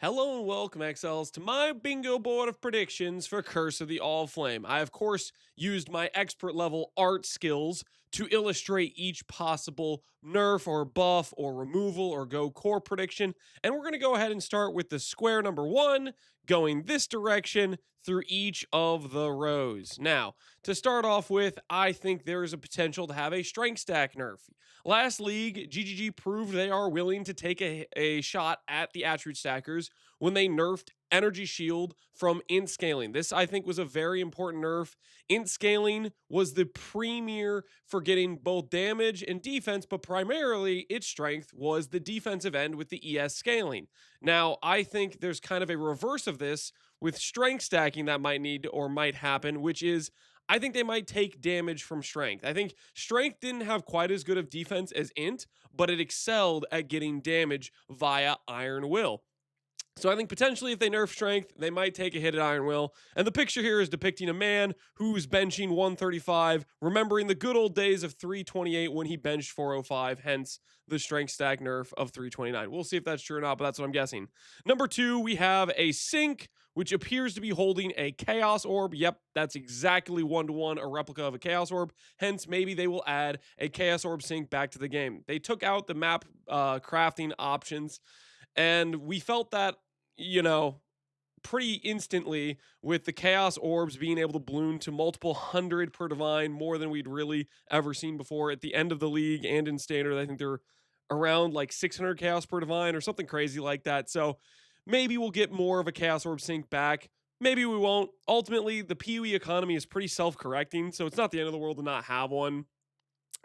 Hello and welcome, Exiles, to my bingo board of predictions for Curse of the Allflame. I, of course, used my expert level art skills to illustrate each possible nerf or buff or removal or go core prediction. And we're going to go ahead and start with the square number one, going this direction through each of the rows. Now, to start off with, I think there is a potential to have a strength stack nerf. Last league, GGG proved they are willing to take a shot at the attribute stackers when they nerfed energy shield from int scaling. This, I think, was a very important nerf. Int scaling was the premier for getting both damage and defense, but primarily its strength was the defensive end with the ES scaling. Now, I think there's kind of a reverse of this with strength stacking that might need or might happen, which is I think they might take damage from strength. I think strength didn't have quite as good of defense as int, but it excelled at getting damage via Iron Will. So I think potentially if they nerf strength, they might take a hit at Iron Will. And the picture here is depicting a man who's benching 135, remembering the good old days of 328 when he benched 405, hence the strength stack nerf of 329. We'll see if that's true or not, but that's what I'm guessing. Number two, we have a Sync, which appears to be holding a Chaos Orb. Yep, that's exactly one-to-one a replica of a Chaos Orb. Hence, maybe they will add a Chaos Orb Sync back to the game. They took out the map crafting options, and we felt that pretty instantly with the Chaos Orbs being able to bloom to multiple hundred per divine, more than we'd really ever seen before at the end of the league and in standard. I think they're around like 600 Chaos per divine or something crazy like that. So maybe we'll get more of a Chaos Orb sync back. Maybe we won't. Ultimately, the PoE economy is pretty self-correcting, so it's not the end of the world to not have one.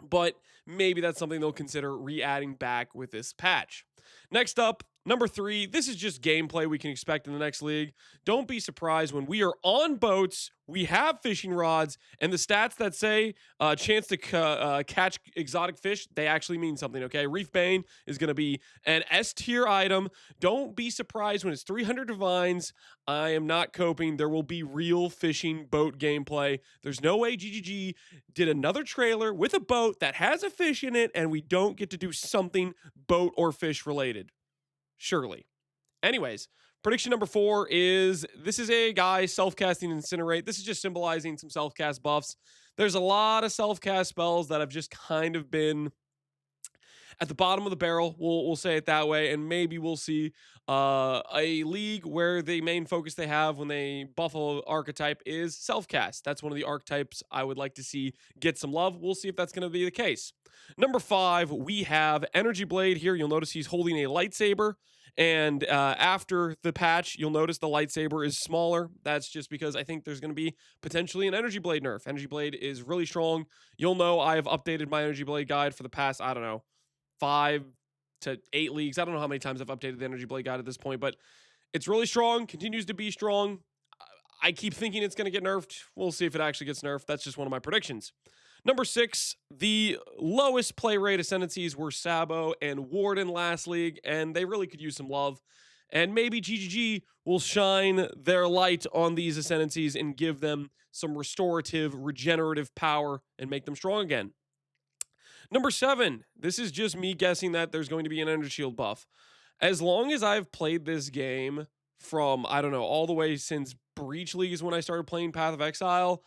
But maybe that's something they'll consider re-adding back with this patch. Next up, number three, this is just gameplay we can expect in the next league. Don't be surprised when we are on boats, we have fishing rods, and the stats that say chance to catch exotic fish, they actually mean something, okay? Reef Bane is going to be an S tier item. Don't be surprised when it's 300 divines. I am not coping. There will be real fishing boat gameplay. There's no way GGG did another trailer with a boat that has a fish in it, and we don't get to do something boat or fish related. Surely. Anyways, prediction number four is this is a guy self-casting Incinerate. This is just symbolizing some self-cast buffs. There's a lot of self-cast spells that have just kind of been at the bottom of the barrel. We'll say it that way, and maybe we'll see a league where the main focus they have when they buff a archetype is self-cast. That's one of the archetypes I would like to see get some love. We'll see if that's going to be the case. Number five, we have Energy Blade here. You'll notice he's holding a lightsaber. And after the patch, you'll notice the lightsaber is smaller. That's just because I think there's going to be potentially an Energy Blade nerf. Energy Blade is really strong. You'll know I have updated my Energy Blade guide for the past, I don't know, 5 to 8 leagues. I don't know how many times I've updated the Energy Blade guide at this point, but it's really strong, continues to be strong. I keep thinking it's going to get nerfed. We'll see if it actually gets nerfed. That's just one of my predictions. Number six, the lowest play rate Ascendancies were Sabo and Warden last league, and they really could use some love. And maybe GGG will shine their light on these Ascendancies and give them some restorative, regenerative power and make them strong again. Number seven, this is just me guessing that there's going to be an Energy Shield buff. As long as I've played this game from, I don't know, all the way since Breach League is when I started playing Path of Exile,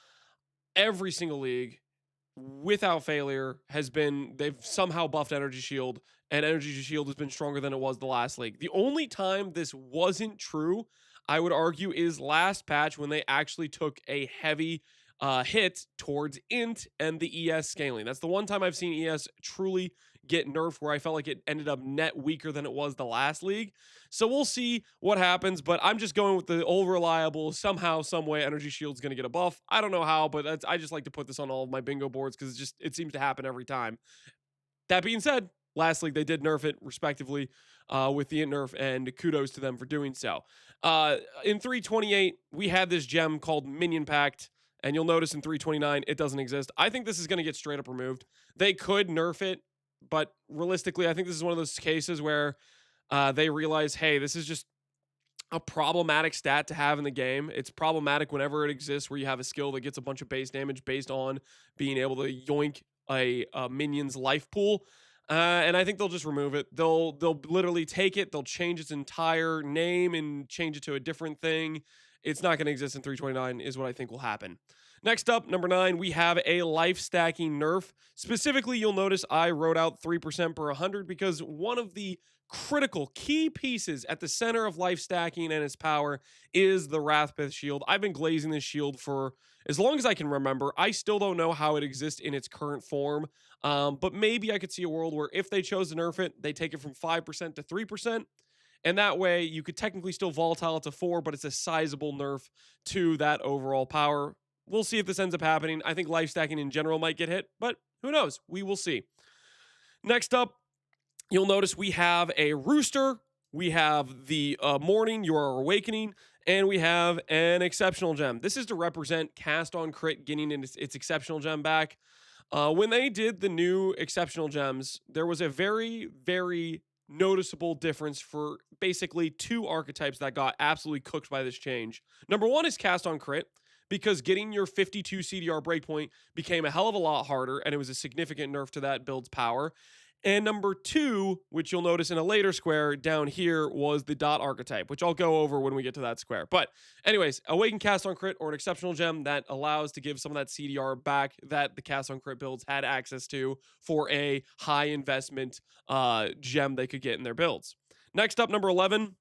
every single league, without failure, they've somehow buffed Energy Shield, and Energy Shield has been stronger than it was the last league. The only time this wasn't true, I would argue, is last patch when they actually took a heavy hit towards int and the ES scaling. That's the one time I've seen ES truly get nerfed where I felt like it ended up net weaker than it was the last league. So we'll see what happens, but I'm just going with the old reliable, somehow, some way Energy Shield's going to get a buff. I don't know how, but I just like to put this on all of my bingo boards because it seems to happen every time. That being said, last league they did nerf it respectively with the int nerf, and kudos to them for doing so. In 328, we had this gem called Minion Pact. And you'll notice in 329, it doesn't exist. I think this is going to get straight up removed. They could nerf it, but realistically, I think this is one of those cases where they realize, hey, this is just a problematic stat to have in the game. It's problematic whenever it exists where you have a skill that gets a bunch of base damage based on being able to yoink a minion's life pool. And I think they'll just remove it. They'll literally take it, they'll change its entire name and change it to a different thing. It's not going to exist in 329 is what I think will happen. Next up, number 9, we have a life stacking nerf. Specifically, you'll notice I wrote out 3% per 100 because one of the critical key pieces at the center of life stacking and its power is the Wrathpith shield. I've been glazing this shield for as long as I can remember. I still don't know how it exists in its current form. But maybe I could see a world where if they chose to nerf it, they take it from 5% to 3%. And that way you could technically still volatile it to 4, but it's a sizable nerf to that overall power. We'll see if this ends up happening. I think life stacking in general might get hit, but who knows? We will see. Next up, you'll notice we have a rooster, we have the morning, you are awakening, and we have an exceptional gem. This is to represent cast on crit getting its exceptional gem back. When they did the new exceptional gems, there was a very, very noticeable difference for basically 2 archetypes that got absolutely cooked by this change. Number 1 is cast on crit, because getting your 52 CDR breakpoint became a hell of a lot harder, and it was a significant nerf to that build's power. And number 2, which you'll notice in a later square down here, was the dot archetype, which I'll go over when we get to that square. But anyways, awaken cast on crit or an exceptional gem that allows to give some of that CDR back that the cast on crit builds had access to for a high investment gem they could get in their builds. Next up, number 11.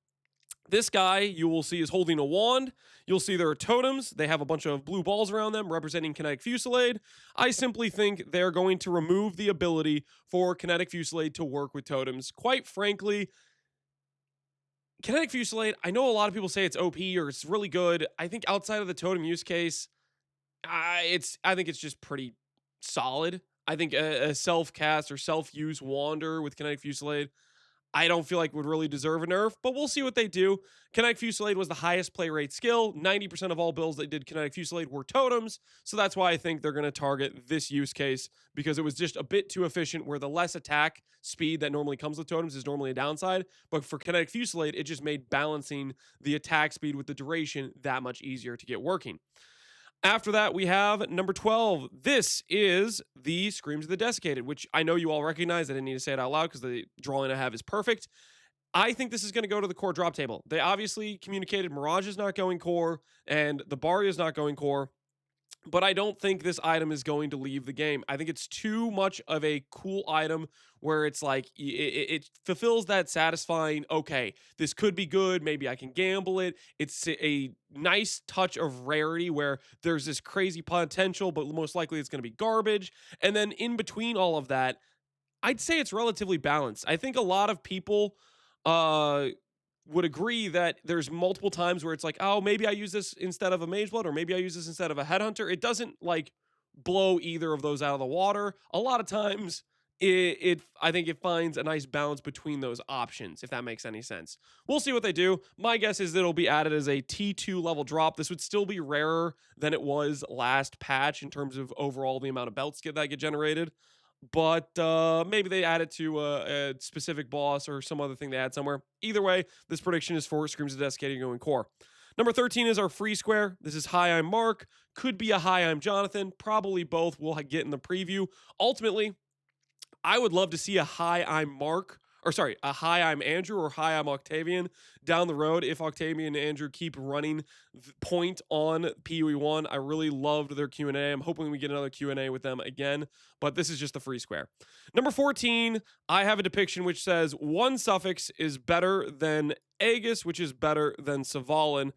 This guy you will see is holding a wand. You'll see there are totems. They have a bunch of blue balls around them representing Kinetic Fusillade. I simply think they're going to remove the ability for Kinetic Fusillade to work with totems. Quite frankly, Kinetic Fusillade, I know a lot of people say it's OP or it's really good. I think outside of the totem use case, I think it's just pretty solid. I think a self-cast or self-use wander with Kinetic Fusillade, I don't feel like would really deserve a nerf, but we'll see what they do. Kinetic Fusillade was the highest play rate skill. 90% of all builds that did Kinetic Fusillade were totems, so that's why I think they're going to target this use case, because it was just a bit too efficient, where the less attack speed that normally comes with totems is normally a downside, but for Kinetic Fusillade, it just made balancing the attack speed with the duration that much easier to get working. After that, we have number 12. This is the Screams of the Desiccated, which I know you all recognize. I didn't need to say it out loud because the drawing I have is perfect. I think this is going to go to the core drop table. They obviously communicated Mirage is not going core and the Barya is not going core, but I don't think this item is going to leave the game. I think it's too much of a cool item where it's like it fulfills that satisfying, okay, this could be good, maybe I can gamble it. It's a nice touch of rarity where there's this crazy potential, but most likely it's going to be garbage. And then in between all of that, I'd say it's relatively balanced. I think a lot of people uh would agree that there's multiple times where it's like, oh, maybe I use this instead of a Mage Blood, or maybe I use this instead of a Headhunter. It doesn't like blow either of those out of the water. A lot of times I think it finds a nice balance between those options, if that makes any sense. We'll see what they do. My guess is that it'll be added as a T2 level drop. This would still be rarer than it was last patch in terms of overall the amount of belts that get generated. But maybe they add it to a specific boss or some other thing they add somewhere. Either way, this prediction is for Screams of Desiccated going core. Number 13 is our free square. This is Hi, I'm Mark. Could be a Hi, I'm Jonathan. Probably both we'll get in the preview. Ultimately, I would love to see a Hi, I'm Mark, or sorry, a Hi, I'm Andrew, or Hi, I'm Octavian down the road if Octavian and Andrew keep running point on PoE1. I really loved their Q&A. I'm hoping we get another Q&A with them again, but this is just the free square. Number 14, I have a depiction which says one suffix is better than Aegis, which is better than Savalin.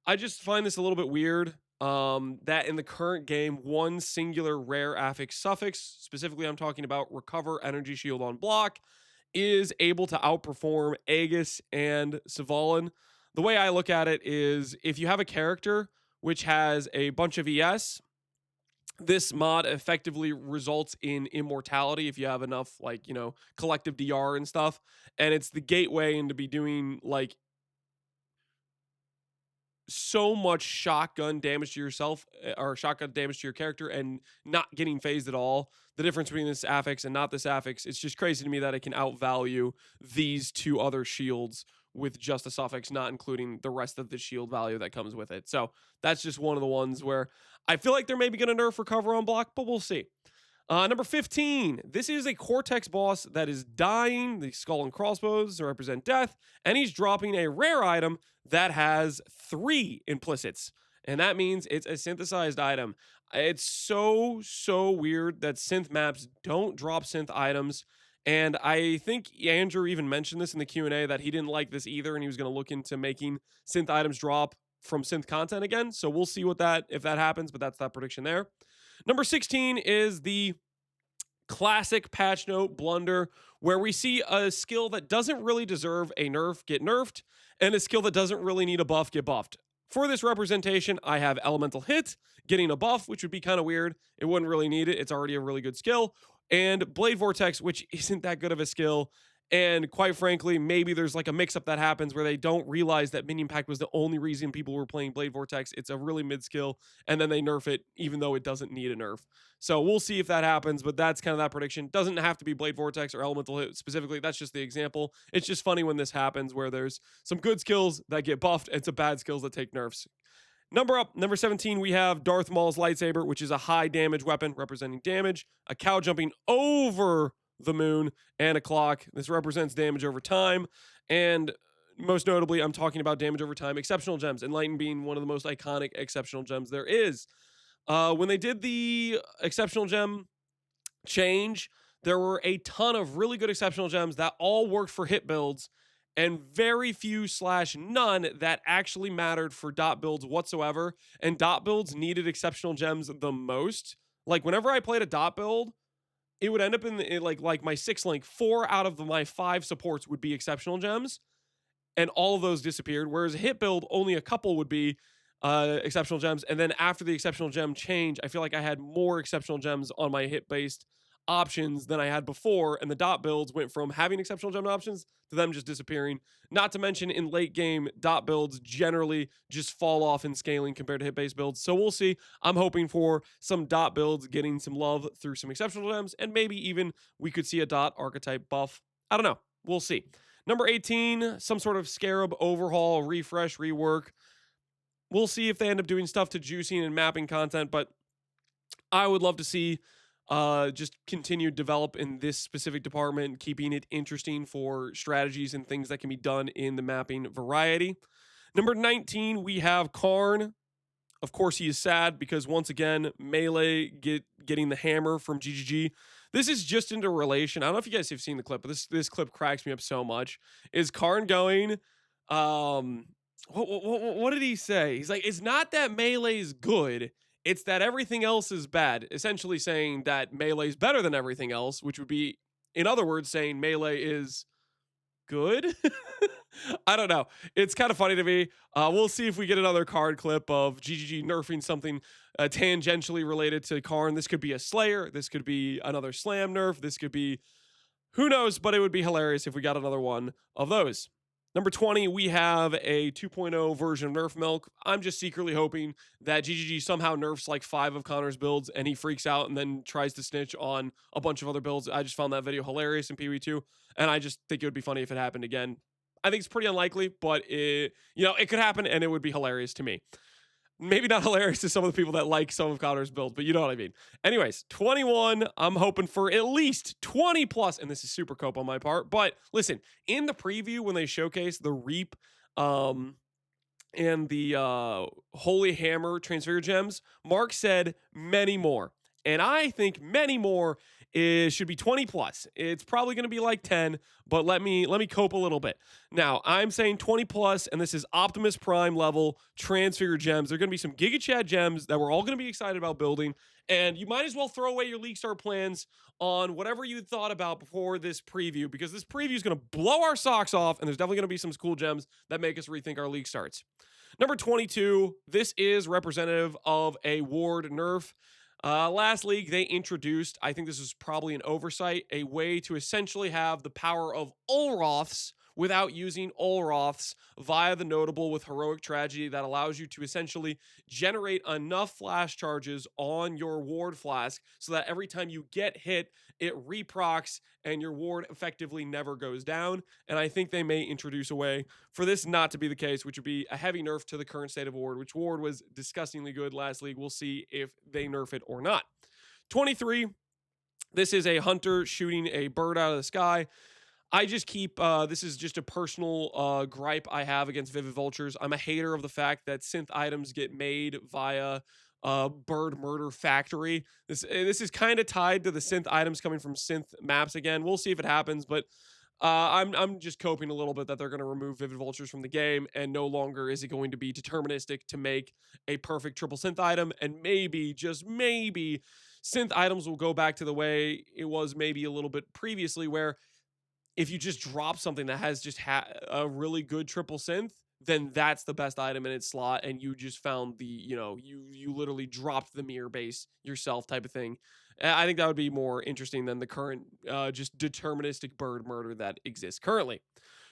I just find this a little bit weird. That in the current game, one singular rare affix suffix, specifically I'm talking about recover energy shield on block, is able to outperform Aegis and Savalin. The way I look at it is if you have a character which has a bunch of ES, this mod effectively results in immortality if you have enough, like, collective DR and stuff. And it's the gateway into be doing, like, so much shotgun damage to yourself or shotgun damage to your character and not getting phased at all. The difference between this affix and not this affix, it's just crazy to me that it can outvalue these 2 other shields with just a suffix, not including the rest of the shield value that comes with it. So that's just one of the ones where I feel like they're maybe going to nerf recover on block, but we'll see. Number 15. This is a Cortex boss that is dying. The skull and crossbows represent death, and he's dropping a rare item that has 3 implicits. And that means it's a synthesized item. It's so weird that synth maps don't drop synth items. And I think Andrew even mentioned this in the Q&A that he didn't like this either, and he was going to look into making synth items drop from synth content again. So we'll see if that happens, but that's that prediction there. Number 16 is the classic patch note blunder, where we see a skill that doesn't really deserve a nerf get nerfed, and a skill that doesn't really need a buff get buffed. For this representation, I have Elemental Hit getting a buff, which would be kind of weird. It wouldn't really need it. It's already a really good skill. And Blade Vortex, which isn't that good of a skill. And quite frankly, maybe there's like a mix-up that happens where they don't realize that Minion Pact was the only reason people were playing Blade Vortex. It's a really mid skill, and then they nerf it even though it doesn't need a nerf. So we'll see if that happens, but that's kind of that prediction. Doesn't have to be Blade Vortex or Elemental Hit specifically. That's just the example. It's just funny when this happens where there's some good skills that get buffed and some bad skills that take nerfs. Number 17, we have Darth Maul's lightsaber, which is a high damage weapon representing damage, a cow jumping over the moon, and a clock. This represents damage over time. And most notably, I'm talking about damage over time, exceptional gems, Enlighten being one of the most iconic exceptional gems there is. When they did the exceptional gem change, there were a ton of really good exceptional gems that all worked for hit builds, and very few / none that actually mattered for dot builds whatsoever. And dot builds needed exceptional gems the most. Like whenever I played a dot build, it would end up like my 6 link, 4 out of my 5 supports would be exceptional gems, and all of those disappeared. Whereas a hit build, only a couple would be exceptional gems. And then after the exceptional gem change, I feel like I had more exceptional gems on my hit based options than I had before. And the dot builds went from having exceptional gem options to them just disappearing. Not to mention in late game, dot builds generally just fall off in scaling compared to hit based builds. So we'll see. I'm hoping for some dot builds getting some love through some exceptional gems, and maybe even we could see a dot archetype buff. I don't know. We'll see. Number 18, some sort of Scarab overhaul, refresh, rework. We'll see if they end up doing stuff to juicing and mapping content, but I would love to see just continued develop in this specific department, keeping it interesting for strategies and things that can be done in the mapping variety. Number 19, we have Karn. Of course, he is sad because once again, Melee getting the hammer from GGG. This is just into relation. I don't know if you guys have seen the clip, but this clip cracks me up so much. Is Karn going? What did he say? He's like, it's not that Melee is good. It's that everything else is bad. Essentially saying that Melee is better than everything else, which would be, in other words, saying Melee is good. I don't know. It's kind of funny to me. We'll see if we get another card clip of GGG nerfing something tangentially related to Karn. This could be a Slayer. This could be another Slam nerf. This could be, who knows, but it would be hilarious if we got another one of those. Number 20, we have a 2.0 version of Nerf Milk. I'm just secretly hoping that GGG somehow nerfs like 5 of Connor's builds and he freaks out and then tries to snitch on a bunch of other builds. I just found that video hilarious in PoE2, and I just think it would be funny if it happened again. I think it's pretty unlikely, but it could happen and it would be hilarious to me. Maybe not hilarious to some of the people that like some of Connor's builds, but you know what I mean. Anyways, 21, I'm hoping for at least 20 plus, and this is super cope on my part. But listen, in the preview when they showcase the Reap and the Holy Hammer Transfigured gems, Mark said many more. And I think many more should be 20 plus. It's probably going to be like 10, but let me cope a little bit. Now, I'm saying 20 plus, and this is Optimus Prime level Transfigured gems. They're going to be some Giga Chad gems that we're all going to be excited about building, and you might as well throw away your League Start plans on whatever you thought about before this preview, because this preview is going to blow our socks off, and there's definitely going to be some cool gems that make us rethink our League Starts. Number 22, this is representative of a Ward nerf. Last league, they introduced, I think this was probably an oversight, a way to essentially have the power of Olroths without using Olroths via the notable with Heroic Tragedy that allows you to essentially generate enough flash charges on your ward flask so that every time you get hit, it reprocs and your ward effectively never goes down. And I think they may introduce a way for this not to be the case, which would be a heavy nerf to the current state of ward, which ward was disgustingly good last league. We'll see if they nerf it or not. 23, This is a hunter shooting a bird out of the sky. I just keep this is just a personal gripe I have against Vivid Vultures. I'm a hater of the fact that synth items get made via bird murder factory. This is kind of tied to the synth items coming from synth maps again. We'll see if it happens, but I'm just coping a little bit that they're going to remove Vivid Vultures from the game, and no longer is it going to be deterministic to make a perfect triple synth item. And maybe, just maybe, synth items will go back to the way it was maybe a little bit previously, where if you just drop something that has just a really good triple synth, then that's the best item in its slot, and you just found the, you literally dropped the mirror base yourself type of thing. I think that would be more interesting than the current just deterministic bird murder that exists currently.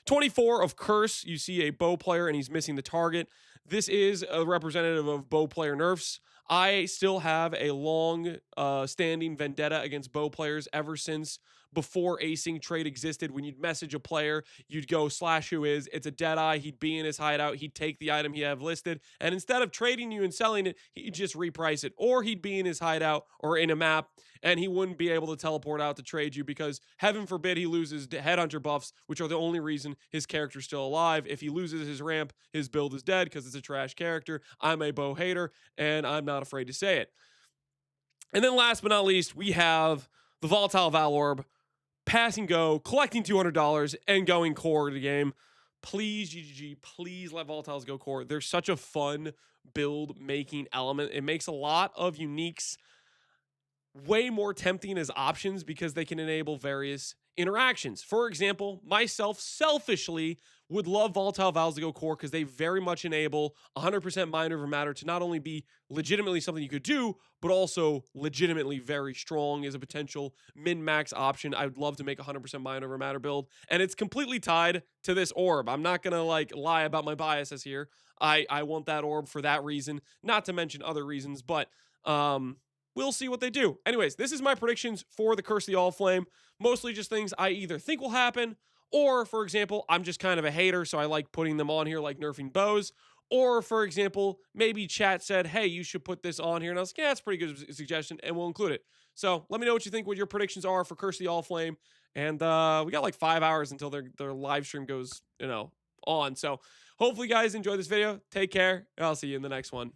24 of Curse, you see a bow player and he's missing the target. This is a representative of bow player nerfs. I still have a long standing vendetta against bow players ever since before acing trade existed. When you'd message a player, you'd go /who is, it's a dead eye, he'd be in his hideout, he'd take the item he have listed, and instead of trading you and selling it, he'd just reprice it. Or he'd be in his hideout or in a map, and he wouldn't be able to teleport out to trade you because heaven forbid he loses headhunter buffs, which are the only reason his character's still alive. If he loses his ramp, his build is dead because it's a trash character. I'm a bow hater, and I'm not afraid to say it. And then last but not least, we have the Volatile Val Orb, pass and go, collecting $200 and going core to the game. Please, GGG, please let Volatiles go core. They're such a fun build making element. It makes a lot of uniques way more tempting as options because they can enable various interactions. For example, myself selfishly would love Volatile Vals to go core because they very much enable 100% mind over matter to not only be legitimately something you could do, but also legitimately very strong as a potential min-max option. I would love to make 100% mind over matter build, and it's completely tied to this orb. I'm not going to lie about my biases here. I want that orb for that reason, not to mention other reasons, but we'll see what they do. Anyways, this is my predictions for the Curse of the Allflame. Mostly just things I either think will happen, or, for example, I'm just kind of a hater, so I like putting them on here, like nerfing bows. Or, for example, maybe chat said, hey, you should put this on here. And I was like, yeah, it's a pretty good suggestion, and we'll include it. So let me know what you think, what your predictions are for Curse of the Allflame. And we got like 5 hours until their live stream goes, on. So hopefully you guys enjoy this video. Take care, and I'll see you in the next one.